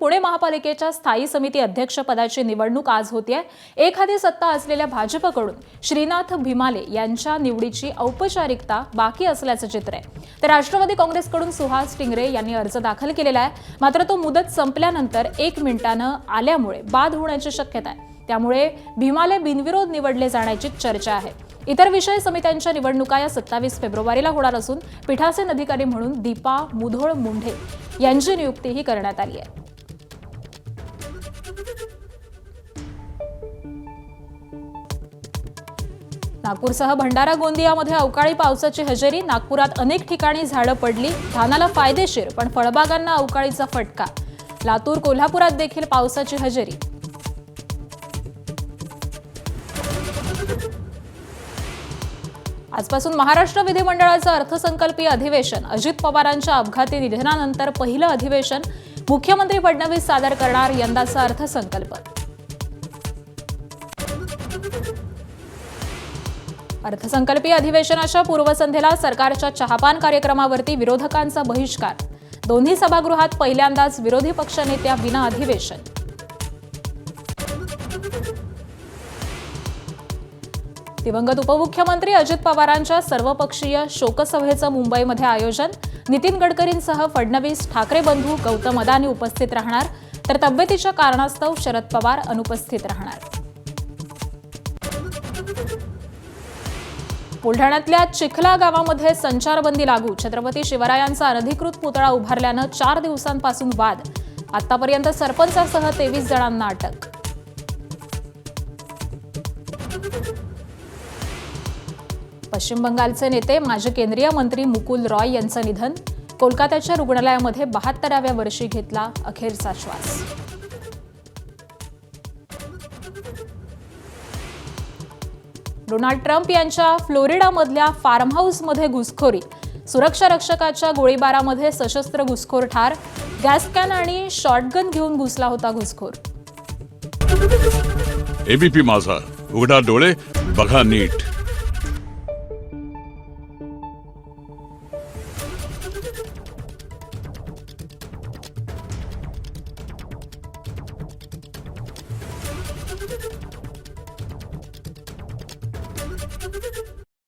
पुणे महापालिकेच्या स्थायी समिती अध्यक्षपदाची निवडणूक आज होतीये। एखादी सत्ता असलेल्या भाजपकडून श्रीनाथ भिमाले यांच्या निवडीची औपचारिकता बाकी असल्याचं चित्र आहे। तर राष्ट्रवादी काँग्रेसकडून सुहास टिंगरे यांनी अर्ज दाखल केलेला आहे, मात्र तो मुदत संपल्यानंतर 1 मिनिटानं आल्यामुळे बाद होण्याची शक्यता आहे। त्यामुळे भिमाले बिनविरोध निवडले जाण्याची चर्चा आहे। इतर विषय समित्यांच्या निवडणुका या 27 फेब्रुवारीला होणार असून पीठासीन अधिकारी म्हणून दीपा मुधोळ मुंढे यांची नियुक्तीही करण्यात आली आहे। नागपूरसह भंडारा गोंदियामध्ये अवकाळी पावसाची हजेरी। नागपुरात अनेक ठिकाणी झाडं पडली, धानाला फायदेशीर पण फळबागांना अवकाळीचा फटका। लातूर कोल्हापुरात देखील पावसाची हजेरी। आजपासून महाराष्ट्र विधिमंडळाचं अर्थसंकल्पीय अधिवेशन। अजित पवारांच्या अपघाती निधनानंतर पहिलं अधिवेशन। मुख्यमंत्री फडणवीस सादर करणार यंदाचा अर्थसंकल्प। अर्थसंकल्पीय अधिवेशनाच्या पूर्वसंध्येला सरकारच्या चहापान कार्यक्रमावरती विरोधकांचा बहिष्कार। दोन्ही सभागृहात पहिल्यांदाच विरोधी पक्षनेत्या विना अधिवेशन। दिवंगत उपमुख्यमंत्री अजित पवारांच्या सर्वपक्षीय शोकसभेचं मुंबईमध्ये आयोजन। नितीन गडकरींसह फडणवीस, ठाकरे बंधू, गौतम अदानी उपस्थित राहणार, तर तब्येतीच्या कारणास्तव शरद पवार अनुपस्थित राहणार। बुलढाण्यातल्या चिखला गावामध्ये संचारबंदी लागू। छत्रपती शिवरायांचा अनधिकृत पुतळा उभारल्यानं 4 दिवसांपासून वाद। आतापर्यंत सरपंचासह 23 जणांना अटक। पश्चिम बंगालचे नेते माजी केंद्रीय मंत्री मुकुल रॉय यांचं निधन। कोलकात्याच्या रुग्णालयामध्ये 72व्या वर्षी घेतला अखेरचा श्वास। डोनाल्ड ट्रम्प यांच्या फ्लोरिडामधल्या फार्म हाऊसमध्ये घुसखोरी। सुरक्षा रक्षकाच्या गोळीबारामध्ये सशस्त्र घुसखोर ठार। गॅस कॅन आणि शॉटगन घेऊन घुसला होता घुसखोर। एबीपी माझा, उघडा डोळे बघा नीट।